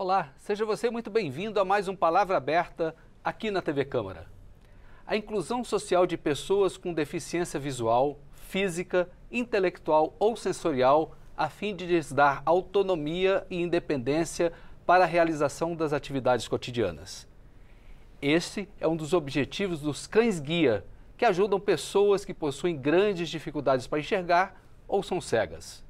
Olá, seja você muito bem-vindo a mais um Palavra Aberta aqui na TV Câmara. A inclusão social de pessoas com deficiência visual, física, intelectual ou sensorial, a fim de lhes dar autonomia e independência para a realização das atividades cotidianas. Este é um dos objetivos dos cães-guia, que ajudam pessoas que possuem grandes dificuldades para enxergar ou são cegas.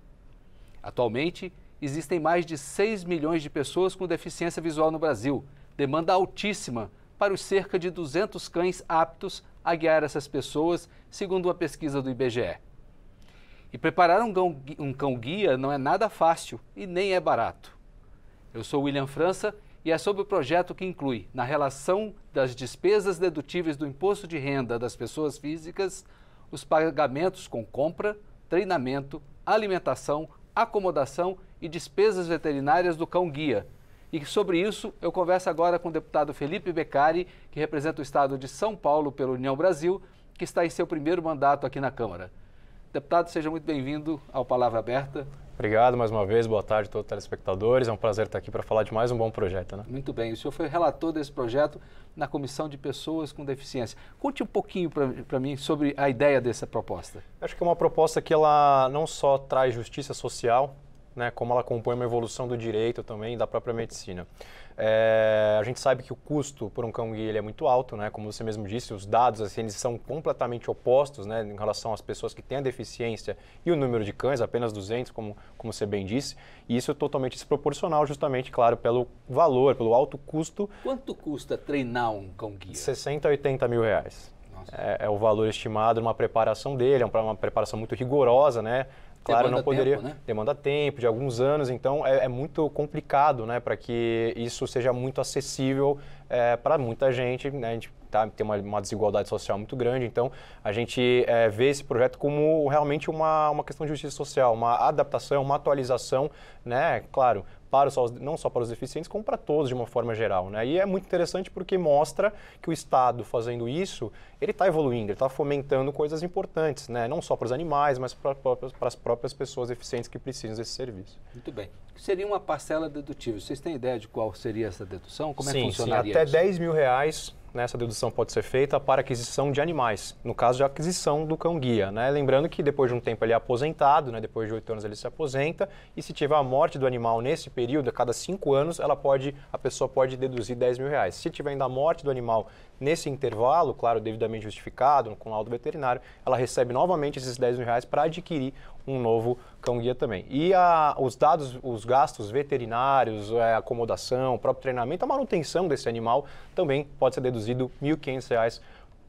Atualmente, existem mais de 6 milhões de pessoas com deficiência visual no Brasil, demanda altíssima para os cerca de 200 cães aptos a guiar essas pessoas, segundo uma pesquisa do IBGE. E preparar um cão-guia não é nada fácil e nem é barato. Eu sou William França e é sobre o projeto que inclui, na relação das despesas dedutíveis do imposto de renda das pessoas físicas, os pagamentos com compra, treinamento, alimentação, acomodação e despesas veterinárias do cão-guia. E sobre isso eu converso agora com o deputado Felipe Beccari, que representa o estado de São Paulo pela União Brasil, que está em seu primeiro mandato aqui na Câmara. Deputado, seja muito bem-vindo ao Palavra Aberta. Obrigado mais uma vez, boa tarde a todos os telespectadores, é um prazer estar aqui para falar de mais um bom projeto, né? Muito bem, o senhor foi relator desse projeto na Comissão de Pessoas com Deficiência. Conte um pouquinho para mim sobre a ideia dessa proposta. Acho que é uma proposta que ela não só traz justiça social, né, como ela compõe uma evolução do direito também e da própria medicina. A gente sabe que o custo por um cão-guia ele é muito alto, né? Como você mesmo disse, os dados assim, eles são completamente opostos, né, em relação às pessoas que têm a deficiência e o número de cães, apenas 200, como você bem disse, e isso é totalmente desproporcional, justamente, claro, pelo valor, pelo alto custo. Quanto custa treinar um cão-guia? 60 a 80 mil reais. É o valor estimado, uma preparação dele, é uma preparação muito rigorosa, né? Claro, demanda não poderia, tempo, né? Demanda tempo, de alguns anos, então é muito complicado, né, para que isso seja muito acessível para muita gente, né? A gente tem uma desigualdade social muito grande, então a gente vê esse projeto como realmente uma questão de justiça social, uma adaptação, uma atualização, né, claro, não só para os deficientes, como para todos de uma forma geral, né? E é muito interessante porque mostra que o Estado fazendo isso, ele está evoluindo, ele está fomentando coisas importantes, né? Não só para os animais, mas para as próprias pessoas deficientes que precisam desse serviço. Muito bem. Seria uma parcela dedutível. Vocês têm ideia de qual seria essa dedução? Como é que Sim, funcionaria até isso? 10 mil reais, né, essa dedução pode ser feita para aquisição de animais, no caso de aquisição do cão-guia, né? Lembrando que depois de um tempo ele é aposentado, né? Depois de 8 anos ele se aposenta, e se tiver a morte do animal nesse período, a cada 5 anos, a pessoa pode deduzir 10 mil reais. Se tiver ainda a morte do animal nesse intervalo, claro, devidamente justificado, com laudo veterinário, ela recebe novamente esses 10 mil reais para adquirir um novo cão-guia também. E os gastos veterinários, a acomodação, o próprio treinamento, a manutenção desse animal também pode ser deduzido R$ 1.500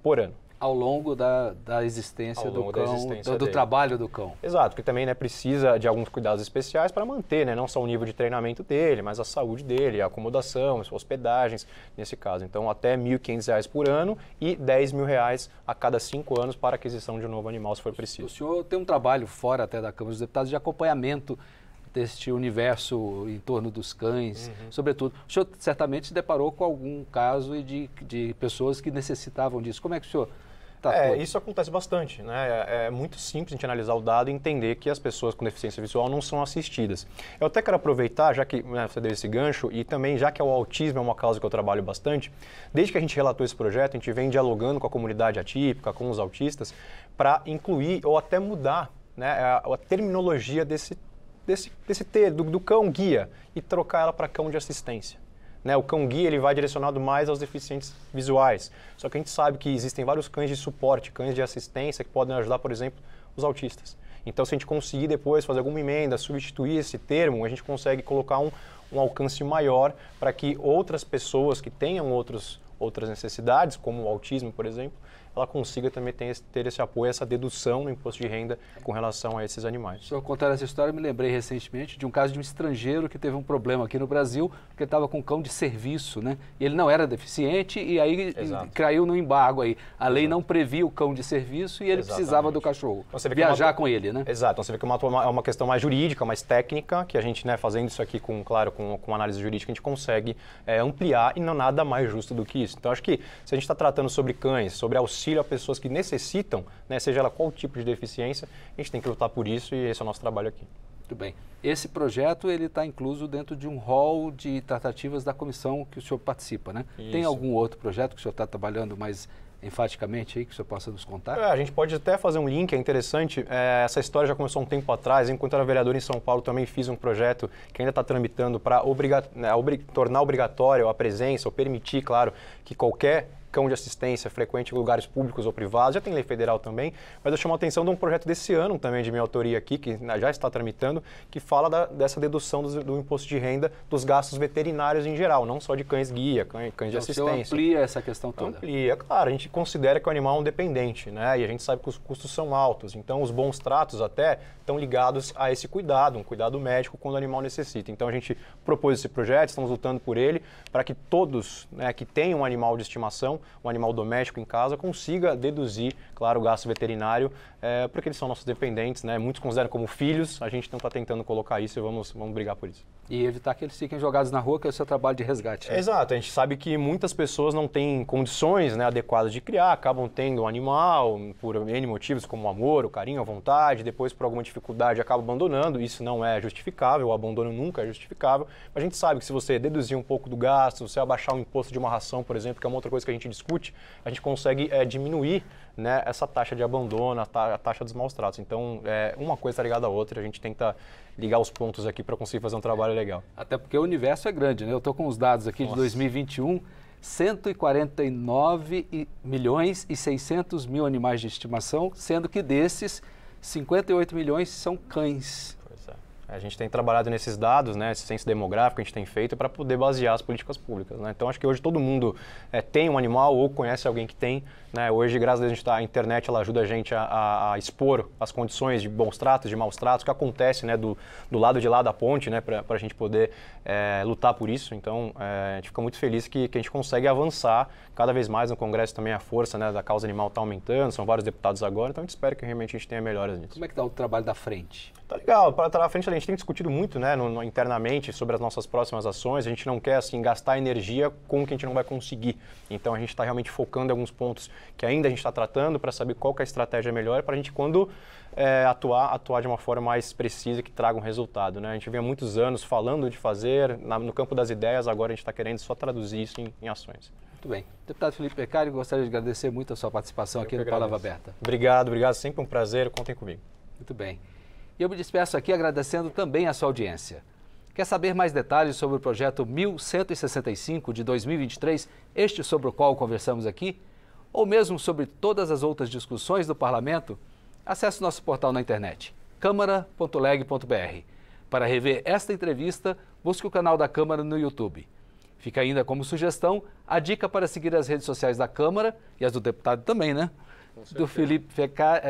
por ano. Ao longo da existência do cão, do trabalho do cão. Exato, porque também, né, precisa de alguns cuidados especiais para manter, né, não só o nível de treinamento dele, mas a saúde dele, a acomodação, as hospedagens, nesse caso. Então, até R$ 1.500 por ano e R$ 10 mil a cada 5 anos para aquisição de um novo animal, se for preciso. O senhor tem um trabalho fora até da Câmara dos Deputados de acompanhamento deste universo em torno dos cães, sobretudo. O senhor certamente se deparou com algum caso de pessoas que necessitavam disso. Como é que o senhor... Isso acontece bastante, né? É muito simples a gente analisar o dado e entender que as pessoas com deficiência visual não são assistidas. Eu até quero aproveitar, já que, né, você deu esse gancho, e também já que o autismo é uma causa que eu trabalho bastante, desde que a gente relatou esse projeto, a gente vem dialogando com a comunidade atípica, com os autistas, para incluir ou até mudar, né, a terminologia do cão-guia e trocar ela para cão de assistência. Né, o cão-guia ele vai direcionado mais aos deficientes visuais, só que a gente sabe que existem vários cães de suporte, cães de assistência que podem ajudar, por exemplo, os autistas. Então, se a gente conseguir depois fazer alguma emenda, substituir esse termo, a gente consegue colocar um alcance maior para que outras pessoas que tenham outras necessidades, como o autismo, por exemplo, ela consiga também ter esse apoio, essa dedução no imposto de renda com relação a esses animais. O senhor contar essa história, eu me lembrei recentemente de um caso de um estrangeiro que teve um problema aqui no Brasil, porque ele estava com um cão de serviço, né? E ele não era deficiente e aí caiu no embargo aí. A lei não previa o cão de serviço e ele precisava do cachorro, então, viajar com ele, né? Exato, então você vê que é uma questão mais jurídica, mais técnica, que a gente, né, fazendo isso aqui com análise jurídica, a gente consegue ampliar e não nada mais justo do que isso. Então, acho que se a gente está tratando sobre cães, sobre auxílio auxílio a pessoas que necessitam, né, seja ela qual tipo de deficiência, a gente tem que lutar por isso e esse é o nosso trabalho aqui. Muito bem. Esse projeto ele está incluso dentro de um rol de tratativas da comissão que o senhor participa, né? Isso. Tem algum outro projeto que o senhor está trabalhando mais enfaticamente aí, que o senhor possa nos contar? A gente pode até fazer um link, é interessante. Essa história já começou um tempo atrás. Enquanto era vereador em São Paulo, também fiz um projeto que ainda está tramitando para tornar obrigatório a presença, ou permitir, claro, que qualquer cão de assistência frequente em lugares públicos ou privados, já tem lei federal também, mas eu chamo a atenção de um projeto desse ano também, de minha autoria aqui, que já está tramitando, que fala dessa dedução do imposto de renda dos gastos veterinários em geral, não só de cães-guia, cães de assistência. O senhor amplia essa questão toda? Amplia, claro, a gente considera que o animal é um dependente, né? E a gente sabe que os custos são altos, então os bons tratos até estão ligados a esse cuidado, um cuidado médico quando o animal necessita. Então a gente propôs esse projeto, estamos lutando por ele, para que todos, né, que tenham um animal de estimação, um animal doméstico em casa, consiga deduzir, claro, o gasto veterinário, porque eles são nossos dependentes, né? Muitos consideram como filhos, a gente não está tentando colocar isso e vamos brigar por isso. E evitar que eles fiquem jogados na rua, que é o seu trabalho de resgate. Né? Exato, a gente sabe que muitas pessoas não têm condições, né, adequadas de criar, acabam tendo um animal por N motivos, como o amor, o carinho, a vontade, depois por alguma dificuldade acaba abandonando, isso não é justificável, o abandono nunca é justificável, mas a gente sabe que se você deduzir um pouco do gasto, se você abaixar o imposto de uma ração, por exemplo, que é uma outra coisa que a gente discute, a gente consegue diminuir, né, essa taxa de abandono, a taxa dos maus tratos. Então, uma coisa está ligada à outra, a gente tenta ligar os pontos aqui para conseguir fazer um trabalho legal. Até porque o universo é grande, né? Eu estou com os dados aqui de 2021, 149 milhões e 600 mil animais de estimação, sendo que desses, 58 milhões são cães. A gente tem trabalhado nesses dados, né, esse censo demográfico que a gente tem feito para poder basear as políticas públicas. Né? Então, acho que hoje todo mundo tem um animal ou conhece alguém que tem. Né? Hoje, graças a Deus, a internet ela ajuda a gente a expor as condições de bons tratos, de maus tratos, que acontece, né, do lado de lá da ponte, né, para a gente poder lutar por isso. Então, a gente fica muito feliz que a gente consegue avançar cada vez mais no Congresso também. A força, né, da causa animal está aumentando, são vários deputados agora, então a gente espera que realmente a gente tenha melhoras nisso. Como é que está o trabalho da frente? Tá legal, para estar à frente a gente tem discutido muito, né, internamente sobre as nossas próximas ações. A gente não quer assim gastar energia com o que a gente não vai conseguir. Então a gente está realmente focando em alguns pontos que ainda a gente está tratando para saber qual que é a estratégia melhor para a gente, quando atuar de uma forma mais precisa que traga um resultado. Né? A gente vem há muitos anos falando de fazer, no campo das ideias, agora a gente está querendo só traduzir isso em ações. Muito bem. Deputado Felipe Beccari, gostaria de agradecer muito a sua participação aqui no Palavra Aberta. Obrigado, sempre um prazer, contem comigo. Muito bem. E eu me despeço aqui agradecendo também a sua audiência. Quer saber mais detalhes sobre o projeto 1165 de 2023, este sobre o qual conversamos aqui? Ou mesmo sobre todas as outras discussões do Parlamento? Acesse nosso portal na internet, câmara.leg.br. Para rever esta entrevista, busque o canal da Câmara no YouTube. Fica ainda como sugestão a dica para seguir as redes sociais da Câmara e as do deputado também, né? Do Felipe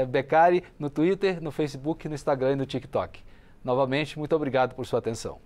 Beccari no Twitter, no Facebook, no Instagram e no TikTok. Novamente, muito obrigado por sua atenção.